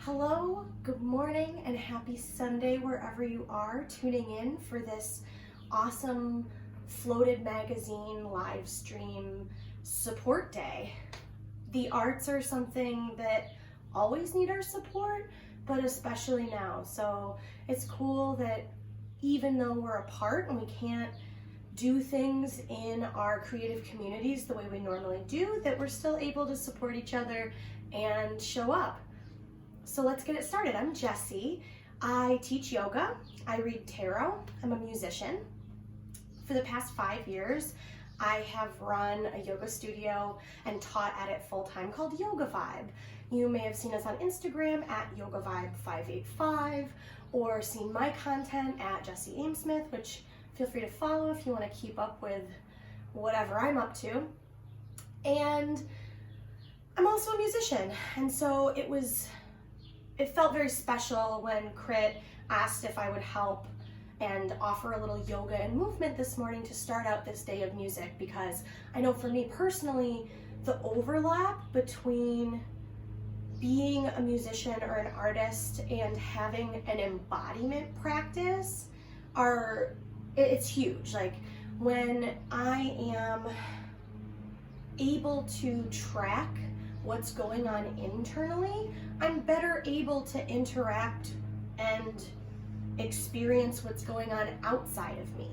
Hello, good morning, and happy Sunday wherever you are tuning in for this awesome Floated Magazine live stream support day. The arts are something that always need our support, but especially now. So it's cool that even though we're apart and we can't do things in our creative communities the way we normally do, that we're still able to support each other and show up. So let's get it started. I'm Jessie. I teach yoga. I read tarot. I'm a musician. For the past 5 years, I have run a yoga studio and taught at it full-time called YogaVibe. You may have seen us on Instagram at YogaVibe585 or seen my content at Jessie Amesmith, which feel free to follow if you want to keep up with whatever I'm up to. And I'm also a musician, and so it felt very special when Crit asked if I would help and offer a little yoga and movement this morning to start out this day of music, because I know for me personally, the overlap between being a musician or an artist and having an embodiment practice it's huge. Like when I am able to track what's going on internally, I'm better able to interact and experience what's going on outside of me.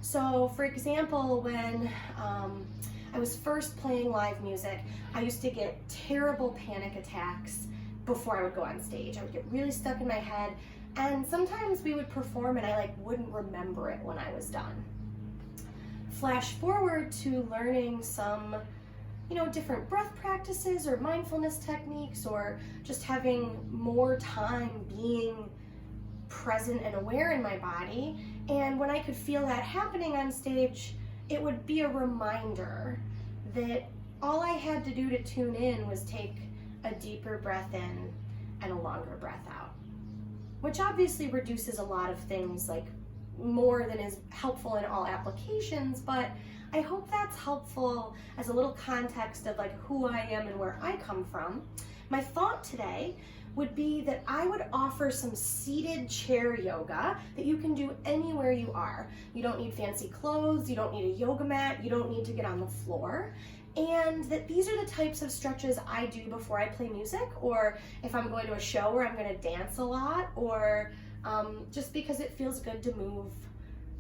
So for example, when I was first playing live music, I used to get terrible panic attacks before I would go on stage. I would get really stuck in my head, and sometimes we would perform and I wouldn't remember it when I was done. Flash forward to learning some different breath practices or mindfulness techniques, or just having more time being present and aware in my body. And when I could feel that happening on stage, it would be a reminder that all I had to do to tune in was take a deeper breath in and a longer breath out, which obviously reduces a lot of things, more than is helpful in all applications, but I hope that's helpful as a little context of who I am and where I come from. My thought today would be that I would offer some seated chair yoga that you can do anywhere you are. You don't need fancy clothes, you don't need a yoga mat, you don't need to get on the floor. And that these are the types of stretches I do before I play music, or if I'm going to a show where I'm going to dance a lot, or just because it feels good to move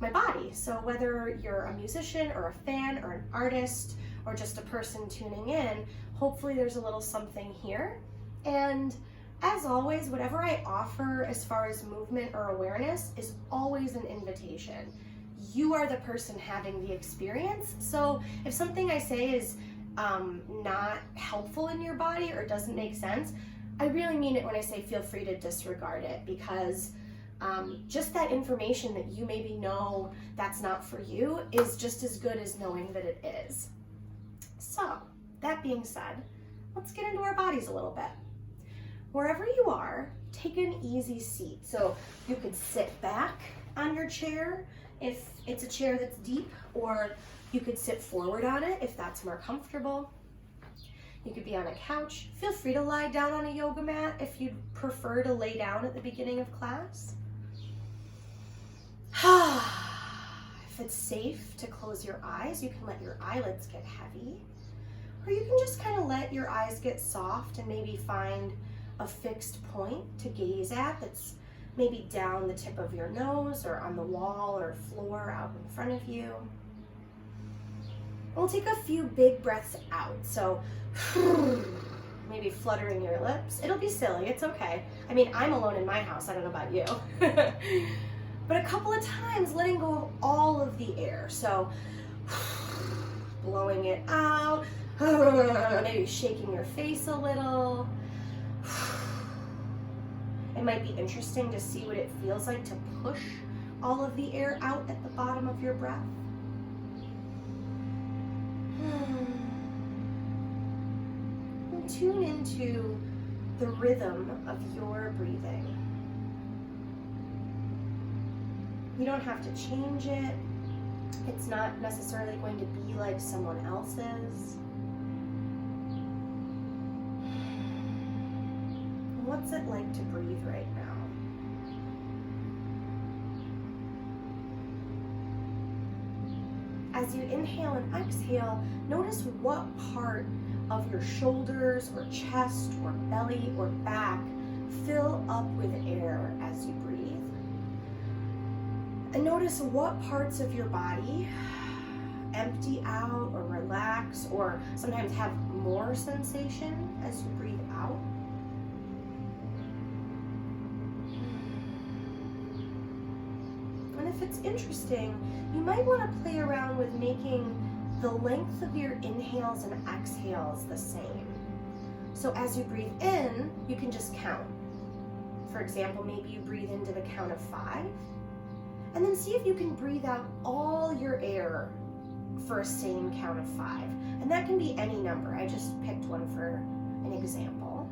my body. So whether you're a musician or a fan or an artist or just a person tuning in, hopefully there's a little something here. And as always, whatever I offer as far as movement or awareness is always an invitation. You are the person having the experience. So if something I say is not helpful in your body or doesn't make sense, I really mean it when I say feel free to disregard it, because just that information that you maybe know that's not for you is just as good as knowing that it is. So, that being said, let's get into our bodies a little bit. Wherever you are, take an easy seat. So you could sit back on your chair if it's a chair that's deep, or you could sit forward on it if that's more comfortable. You could be on a couch. Feel free to lie down on a yoga mat if you'd prefer to lay down at the beginning of class. If it's safe to close your eyes, you can let your eyelids get heavy, or you can just kind of let your eyes get soft and maybe find a fixed point to gaze at that's maybe down the tip of your nose or on the wall or floor out in front of you. We'll take a few big breaths out. So maybe fluttering your lips. It'll be silly, it's okay. I mean, I'm alone in my house, I don't know about you. But a couple of times letting go of all of the air. So blowing it out, maybe shaking your face a little. It might be interesting to see what it feels like to push all of the air out at the bottom of your breath. And tune into the rhythm of your breathing. You don't have to change it. It's not necessarily going to be like someone else's. what's it like to breathe right now? As you inhale and exhale, notice what part of your shoulders or chest or belly or back fill up with air as you breathe. And notice what parts of your body empty out or relax or sometimes have more sensation as you breathe out. And if it's interesting, you might want to play around with making the length of your inhales and exhales the same. So as you breathe in, you can just count. For example, maybe you breathe into the count of 5, and then see if you can breathe out all your air for a same count of 5. And that can be any number. I just picked one for an example.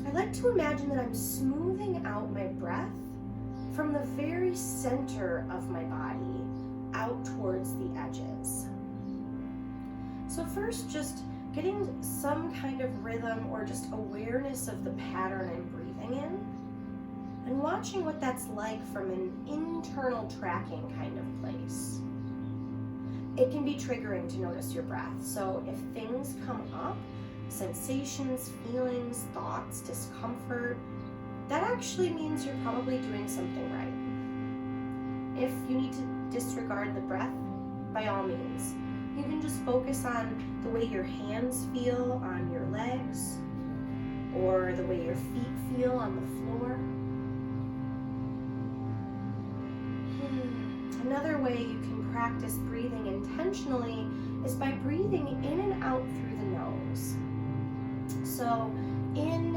I like to imagine that I'm smoothing out my breath from the very center of my body out towards the edges. So first, just getting some kind of rhythm or just awareness of the pattern I'm breathing in, and watching what that's like from an internal tracking kind of place. It can be triggering to notice your breath. So if things come up, sensations, feelings, thoughts, discomfort, that actually means you're probably doing something right. If you need to disregard the breath, by all means. You can just focus on the way your hands feel on your legs, or the way your feet feel on the floor. Another way you can practice breathing intentionally is by breathing in and out through the nose. So in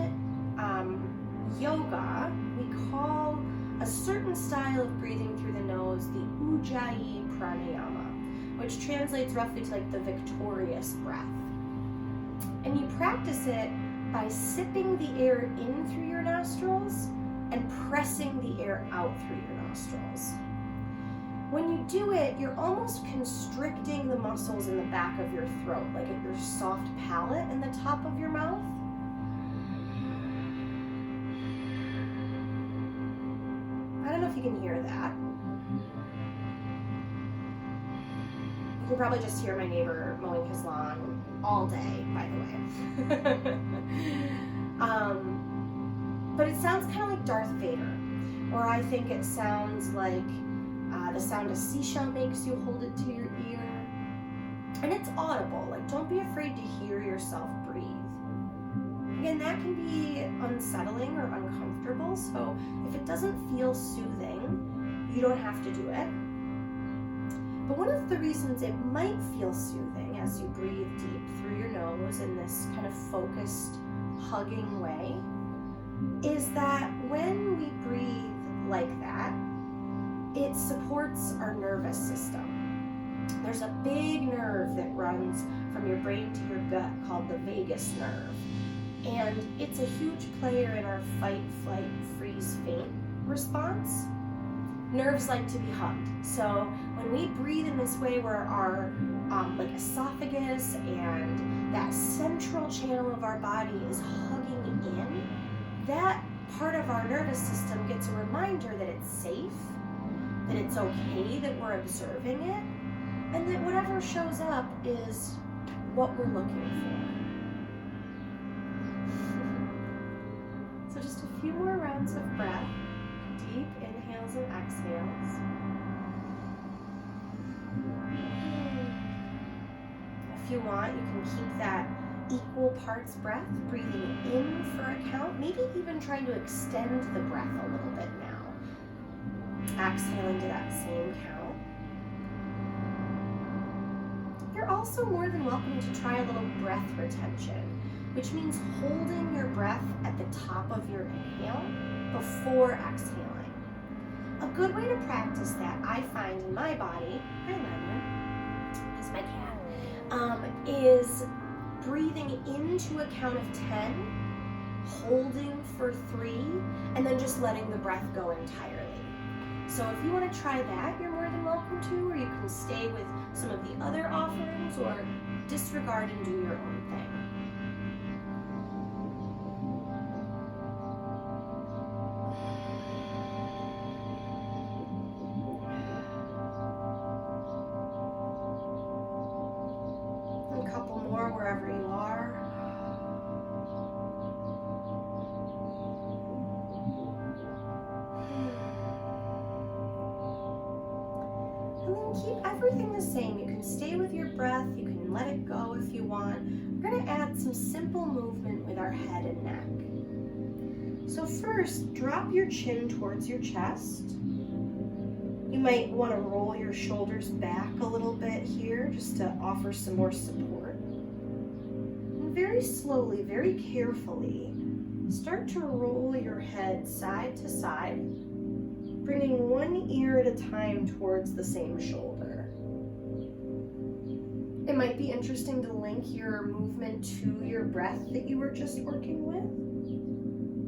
yoga, we call a certain style of breathing through the nose the Ujjayi pranayama, which translates roughly to like the victorious breath. And you practice it by sipping the air in through your nostrils and pressing the air out through your nostrils. When you do it, you're almost constricting the muscles in the back of your throat, like at your soft palate and the top of your mouth. I don't know if you can hear that. You can probably just hear my neighbor mowing his lawn all day, by the way. But it sounds kind of like Darth Vader, or I think it sounds like the sound a seashell makes you hold it to your ear. And it's audible, like don't be afraid to hear yourself breathe. Again, that can be unsettling or uncomfortable, so if it doesn't feel soothing, you don't have to do it. But one of the reasons it might feel soothing as you breathe deep through your nose in this kind of focused, hugging way is that when we breathe like that, it supports our nervous system. There's a big nerve that runs from your brain to your gut called the vagus nerve. And it's a huge player in our fight, flight, freeze, faint response. Nerves like to be hugged. So when we breathe in this way where our like esophagus and that central channel of our body is hugging in, that part of our nervous system gets a reminder that it's safe, that it's okay that we're observing it, and that whatever shows up is what we're looking for. So just a few more rounds of breath, deep inhales and exhales. If you want, you can keep that equal parts breath, breathing in for a count, maybe even trying to extend the breath a little bit now. Exhaling to that same count. You're also more than welcome to try a little breath retention, which means holding your breath at the top of your inhale before exhaling. A good way to practice that, I find in my body, hi Lemon, he's my cat, is breathing into a count of 10, holding for 3, and then just letting the breath go entirely. So if you want to try that, you're more than welcome to, or you can stay with some of the other offerings or disregard and do your own thing. can keep everything the same. You can stay with your breath. You can let it go if you want. We're going to add some simple movement with our head and neck. So first, drop your chin towards your chest. You might want to roll your shoulders back a little bit here just to offer some more support. And very slowly, very carefully, start to roll your head side to side, bringing one ear at a time towards the same shoulder. It might be interesting to link your movement to your breath that you were just working with.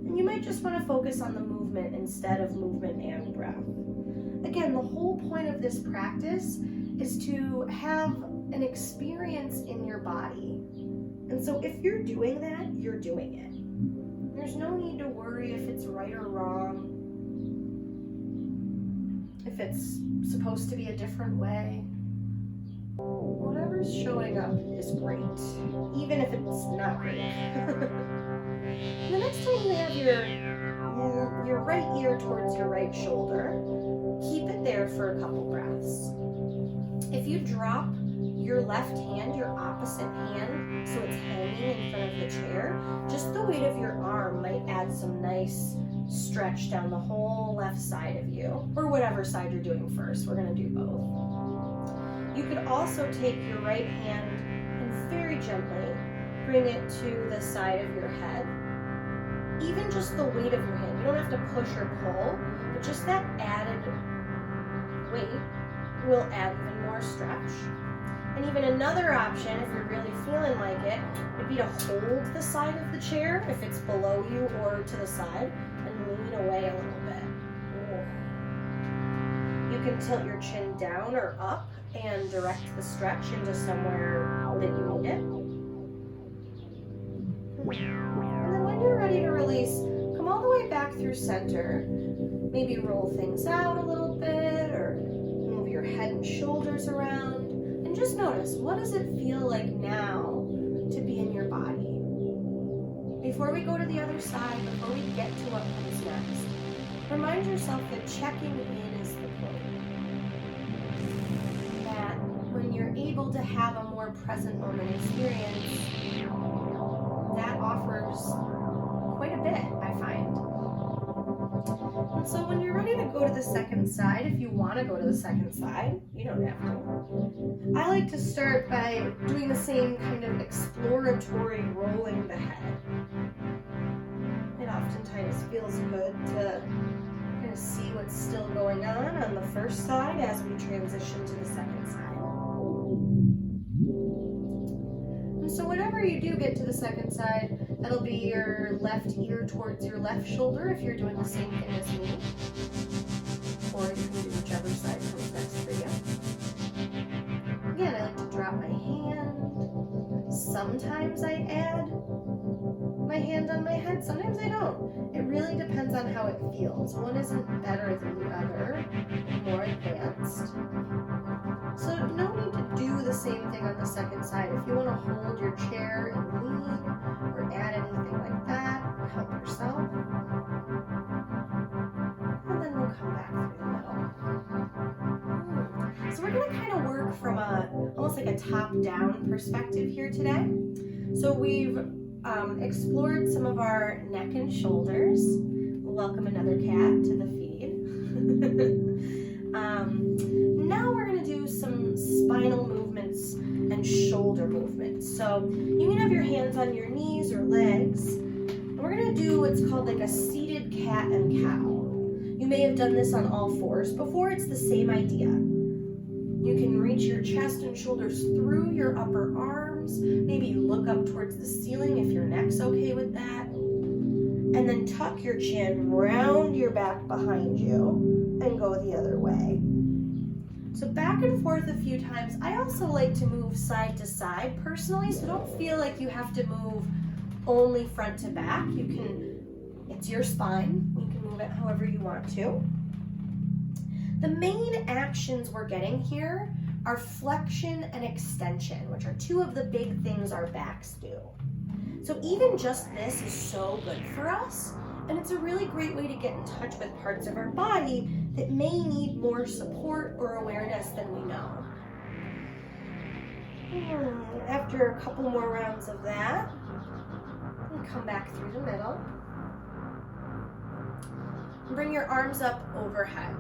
And you might just want to focus on the movement instead of movement and breath. Again, the whole point of this practice is to have an experience in your body. And so if you're doing that, you're doing it. There's no need to worry if it's right or wrong, if it's supposed to be a different way. Whatever's showing up is great, even if it's not great. The next time you have your right ear towards your right shoulder, keep it there for a couple breaths. If you drop your left hand, your opposite hand, so it's hanging in front of the chair, just the weight of your arm might add some nice stretch down the whole left side of you, or whatever side you're doing first. We're going to do both. You could also take your right hand and very gently bring it to the side of your head. Even just the weight of your hand. You don't have to push or pull, but just that added weight will add even more stretch. And even another option, if you're really feeling like it, would be to hold the side of the chair if it's below you or to the side, and lean away a little bit. You can tilt your chin down or up and direct the stretch into somewhere that you need it. And then when you're ready to release, come all the way back through center. Maybe roll things out a little bit, or move your head and shoulders around. And just notice, what does it feel like now to be in your body? Before we go to the other side, before we get to what comes next, remind yourself that checking in is the point. That when you're able to have a more present moment experience, that offers quite a bit, I find. And so when you're ready to go to the second side, if you want to go to the second side, you don't have to. I like to start by doing the same kind of exploratory rolling the head. It oftentimes feels good to kind of see what's still going on the first side as we transition to the second side. And so whenever you do get to the second side, that'll be your left ear towards your left shoulder if you're doing the same thing as me. Or you can do whichever side comes next for you. Again, I like to drop my hand. Sometimes I add my hand on my head, sometimes I don't. It really depends on how it feels. One isn't better than the other, more advanced. So no need to do the same thing on the second side. If you want to hold your chair and lean, or add anything like that, help yourself. And then we'll come back through the middle. So we're going to kind of work from almost like a top-down perspective here today. So we've explored some of our neck and shoulders. Welcome another cat to the feed. Now we're going to do some spinal movements and shoulder movements. So you can have your hands on your knees or legs. And we're going to do what's called like a seated cat and cow. You may have done this on all fours before. It's the same idea. You can reach your chest and shoulders through your upper arms. Maybe you look up towards the ceiling if your neck's okay with that. And then tuck your chin round your back behind you and go the other way. So back and forth a few times. I also like to move side to side personally, so don't feel like you have to move only front to back. It's your spine. You can move it however you want to. The main actions we're getting here are flexion and extension, which are two of the big things our backs do. So even just this is so good for us, and it's a really great way to get in touch with parts of our body that may need more support or awareness than we know. After a couple more rounds of that, and come back through the middle. Bring your arms up overhead.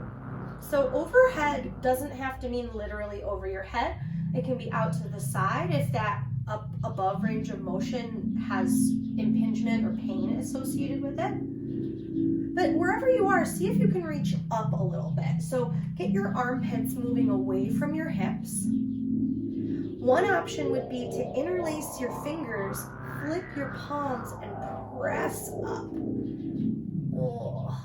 So overhead doesn't have to mean literally over your head. It can be out to the side if that up above range of motion has impingement or pain associated with it. But wherever you are, see if you can reach up a little bit. So get your armpits moving away from your hips. One option would be to interlace your fingers, flip your palms, and press up. Oh.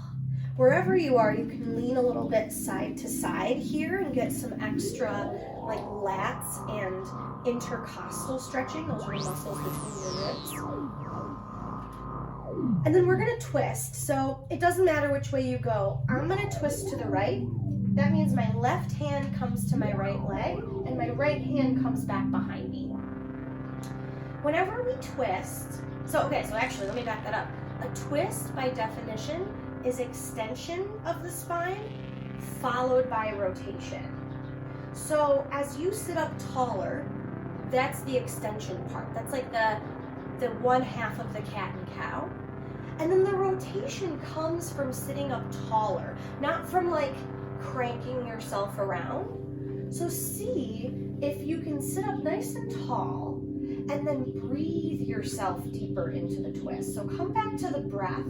Wherever you are, you can lean a little bit side to side here and get some extra like lats and intercostal stretching. Those are muscles between your ribs. And then we're gonna twist. So it doesn't matter which way you go. I'm gonna twist to the right. That means my left hand comes to my right leg and my right hand comes back behind me. Whenever we twist, so actually, let me back that up. A twist by definition is extension of the spine followed by rotation. So as you sit up taller, that's the extension part. That's like the one half of the cat and cow. And then the rotation comes from sitting up taller, not from like cranking yourself around. So see if you can sit up nice and tall and then breathe yourself deeper into the twist. So come back to the breath,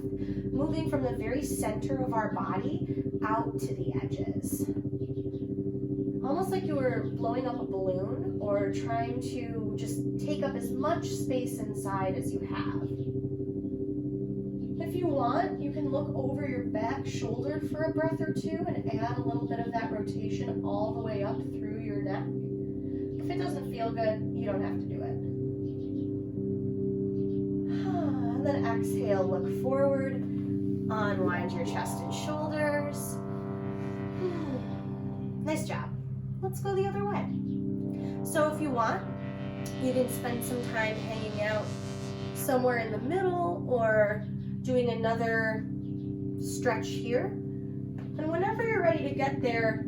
moving from the very center of our body out to the edges. Almost like you were blowing up a balloon or trying to just take up as much space inside as you have. If you want, you can look over your back shoulder for a breath or two and add a little bit of that rotation all the way up through your neck. If it doesn't feel good, you don't have to do it. And then exhale, look forward, unwind your chest and shoulders. Nice job. Let's go the other way. So if you want, you can spend some time hanging out somewhere in the middle or doing another stretch here. And whenever you're ready to get there,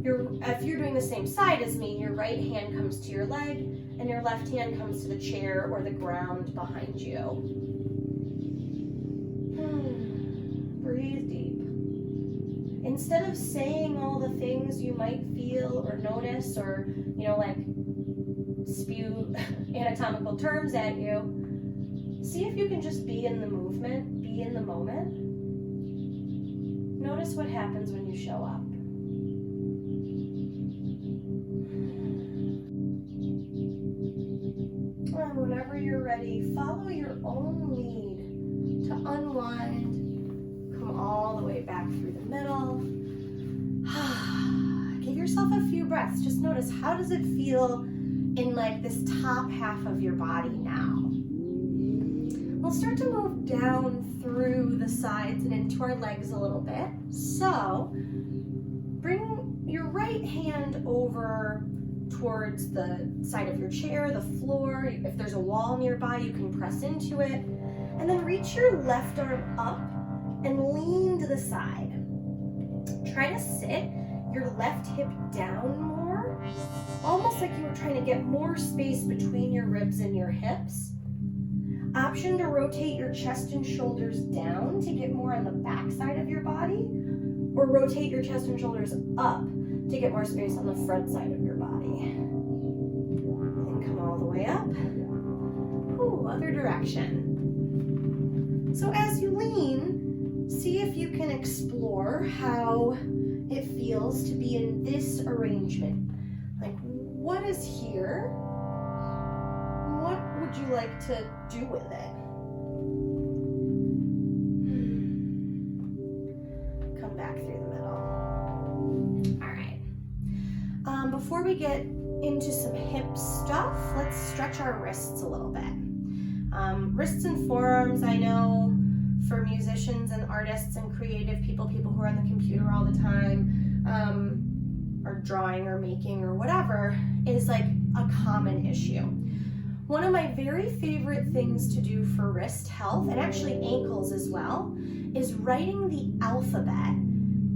if you're doing the same side as me, your right hand comes to your leg and your left hand comes to the chair or the ground behind you. Breathe deep. Instead of saying all the things you might feel or notice or, like spew anatomical terms at you, see if you can just be in the movement, be in the moment. Notice what happens when you show up. And whenever you're ready, follow your own lead to unwind. Come all the way back through the middle. Give yourself a few breaths. Just notice, how does it feel in like this top half of your body now? We'll start to move down through the sides and into our legs a little bit. So bring your right hand over towards the side of your chair, the floor. If there's a wall nearby, you can press into it. And then reach your left arm up and lean to the side. Try to sit your left hip down more, almost like you were trying to get more space between your ribs and your hips. Option to rotate your chest and shoulders down to get more on the back side of your body, or rotate your chest and shoulders up to get more space on the front side of your body. And come all the way up. Ooh, other direction. So as you lean, see if you can explore how it feels to be in this arrangement. Like, what is here? What would you like to do with it? Come back through the middle. All right. Before we get into some hip stuff, let's stretch our wrists a little bit. Wrists and forearms, I know, for musicians and artists and creative people who are on the computer all the time, or drawing or making or whatever, is like a common issue. One of my very favorite things to do for wrist health, and actually ankles as well, is writing the alphabet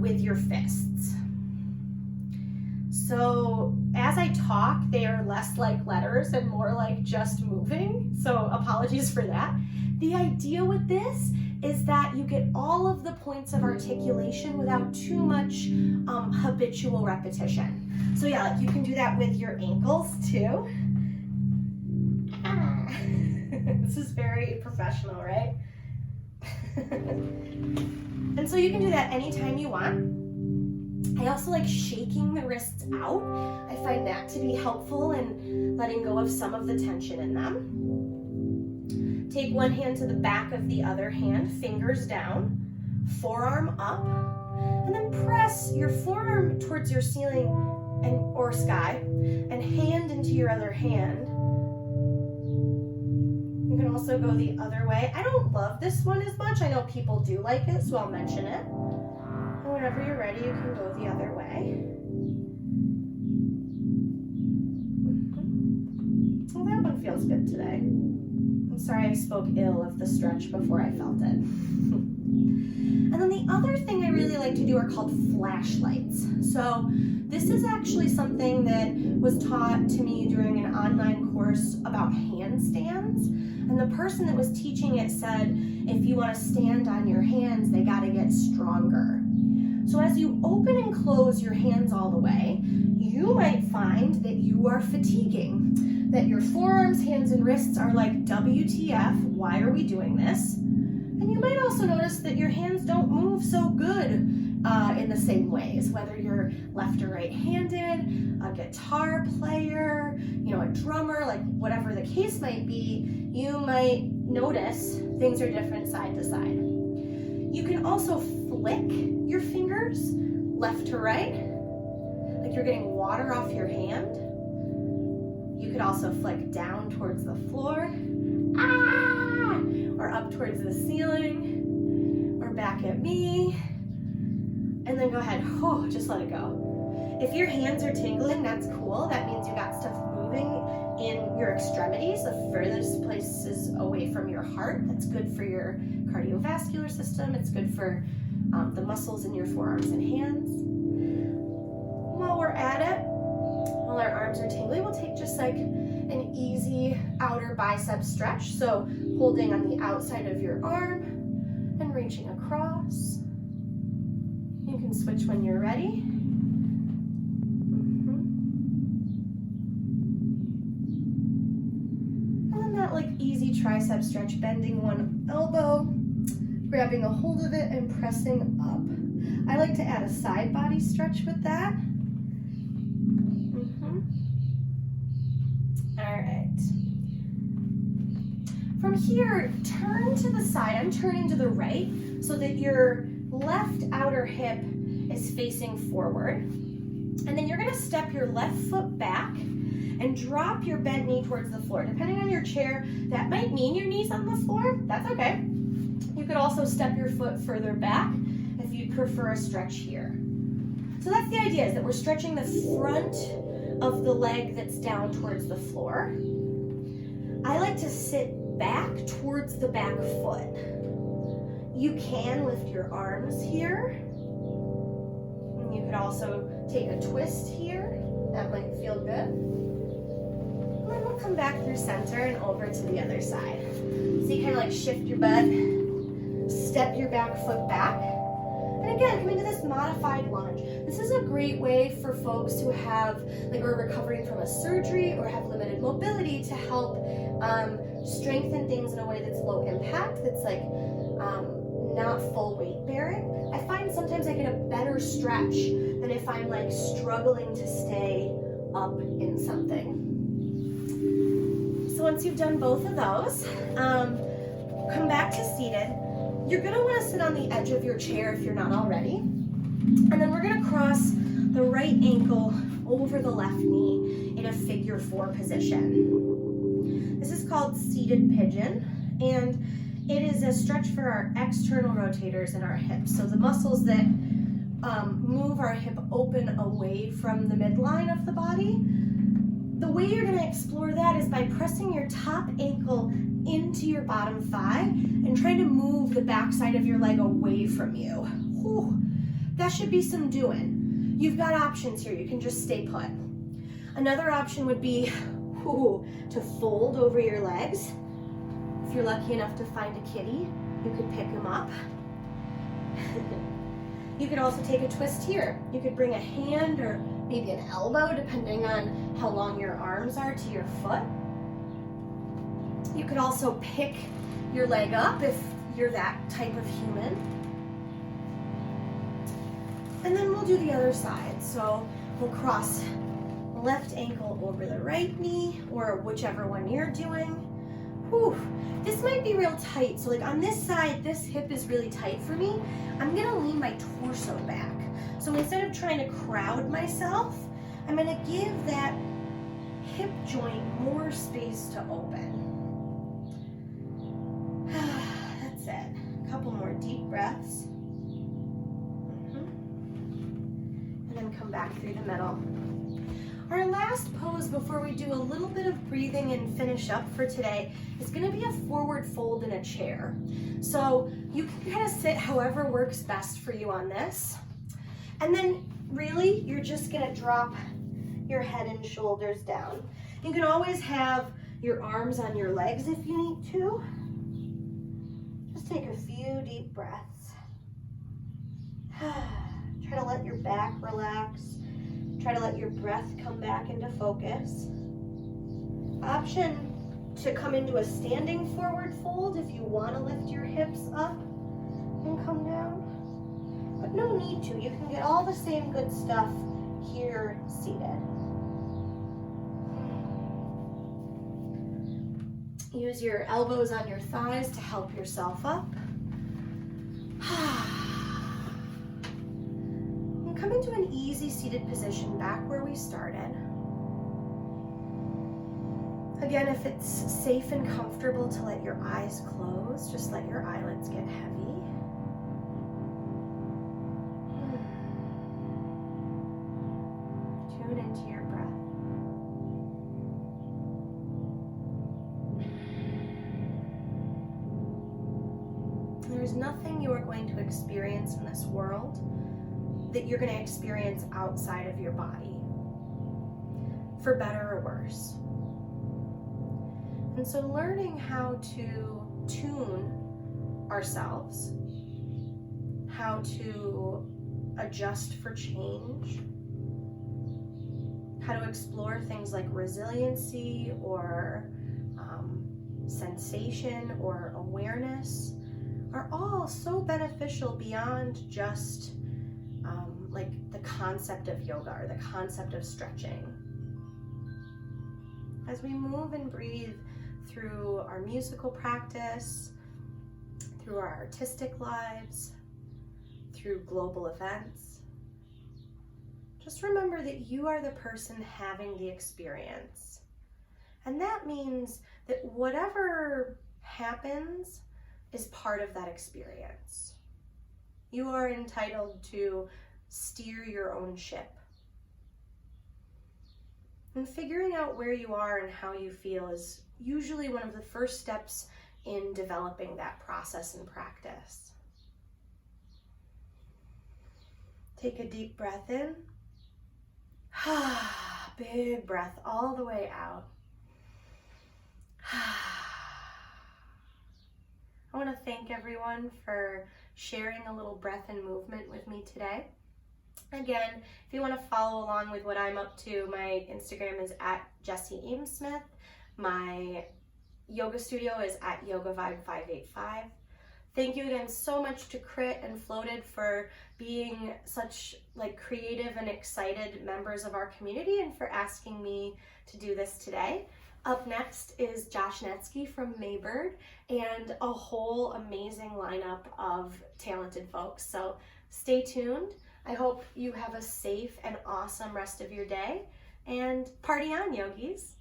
with your fists. So as I talk, they are less like letters and more like just moving. So apologies for that. The idea with this is that you get all of the points of articulation without too much habitual repetition. So yeah, like you can do that with your ankles too. This is very professional, right? And so you can do that anytime you want. I also like shaking the wrists out. I find that to be helpful in letting go of some of the tension in them. Take one hand to the back of the other hand, fingers down, forearm up, and then press your forearm towards your ceiling or sky, and hand into your other hand. You can also go the other way. I don't love this one as much. I know people do like it, so I'll mention it. And whenever you're ready, you can go the other way. Well, that one feels good today. I'm sorry I spoke ill of the stretch before I felt it. And then the other thing I really like to do are called flashlights. So this is actually something that was taught to me during an online course about handstands. And the person that was teaching it said, if you want to stand on your hands, they got to get stronger. So as you open and close your hands all the way, you might find that you are fatiguing, that your forearms, hands, and wrists are like, WTF, why are we doing this? And you might also notice that your hands don't move so good in the same ways, whether you're left or right-handed, a guitar player, a drummer, like whatever the case might be, you might notice things are different side to side. You can also flick your fingers left to right, like you're getting water off your hand. You could also flick down towards the floor, or up towards the ceiling, or back at me, and then go ahead, just let it go. If your hands are tingling, that's cool. That means you got stuff moving in your extremities, the furthest places away from your heart. That's good for your cardiovascular system. It's good for the muscles in your forearms and hands. While we're at it, while our arms are tingling, we'll take just like an easy outer bicep stretch. So holding on the outside of your arm and reaching across. You can switch when you're ready. Like easy tricep stretch, bending one elbow, grabbing a hold of it and pressing up. I like to add a side body stretch with that. All right. From here, turn to the side. I'm turning to the right so that your left outer hip is facing forward. And then you're gonna step your left foot back and drop your bent knee towards the floor. Depending on your chair, that might mean your knee's on the floor. That's okay. You could also step your foot further back if you'd prefer a stretch here. So that's the idea, is that we're stretching the front of the leg that's down towards the floor. I like to sit back towards the back foot. You can lift your arms here. And you could also take a twist here. That might feel good. Then we'll come back through center and over to the other side. So you kind of like shift your butt, step your back foot back. And again, come into this modified lunge. This is a great way for folks who have, like, are recovering from a surgery or have limited mobility to help strengthen things in a way that's low impact, that's like not full weight bearing. I find sometimes I get a better stretch than if I'm like struggling to stay up in something. So once you've done both of those, come back to seated. You're gonna wanna sit on the edge of your chair if you're not already. And then we're gonna cross the right ankle over the left knee in a figure 4 position. This is called seated pigeon, and it is a stretch for our external rotators in our hips. So the muscles that move our hip open away from the midline of the body. The way you're gonna explore that is by pressing your top ankle into your bottom thigh and trying to move the backside of your leg away from you. Whew. that should be some doing. You've got options here. You can just stay put. Another option would be to fold over your legs. If you're lucky enough to find a kitty, you could pick him up. You could also take a twist here. You could bring a hand or maybe an elbow, depending on how long your arms are, to your foot. You could also pick your leg up if you're that type of human. And then we'll do the other side. So we'll cross the left ankle over the right knee, or whichever one you're doing. Whew. This might be real tight. So like on this side, this hip is really tight for me. I'm gonna lean my torso back. So instead of trying to crowd myself, I'm gonna give that hip joint more space to open. That's it. A couple more deep breaths. And then come back through the middle. Our last pose before we do a little bit of breathing and finish up for today is going to be a forward fold in a chair. So you can kind of sit however works best for you on this. And then really you're just going to drop your head and shoulders down. You can always have your arms on your legs if you need to. Just take a few deep breaths. Try to let your back relax. Try to let your breath come back into focus. Option to come into a standing forward fold if you want to lift your hips up and come down. But no need to. You can get all the same good stuff here seated. Use your elbows on your thighs to help yourself up. Come into an easy seated position back where we started. Again, if it's safe and comfortable to let your eyes close, just let your eyelids get heavy. Tune into your breath. There's nothing you are going to experience in this world that you're going to experience outside of your body, for better or worse. And so learning how to tune ourselves, how to adjust for change, how to explore things like resiliency or sensation or awareness are all so beneficial beyond just like the concept of yoga or the concept of stretching. As we move and breathe through our musical practice, through our artistic lives, through global events, just remember that you are the person having the experience. And that means that whatever happens is part of that experience. You are entitled to steer your own ship. And figuring out where you are and how you feel is usually one of the first steps in developing that process and practice. Take a deep breath in. Big breath all the way out. I want to thank everyone for sharing a little breath and movement with me today. Again, if you want to follow along with what I'm up to, my Instagram is @JessieAmesmith. My yoga studio is @YogaVibe585. Thank you again so much to Crit and Floated for being such creative and excited members of our community and for asking me to do this today. Up next is Josh Netsky from Maybird and a whole amazing lineup of talented folks. So stay tuned. I hope you have a safe and awesome rest of your day, and party on, yogis.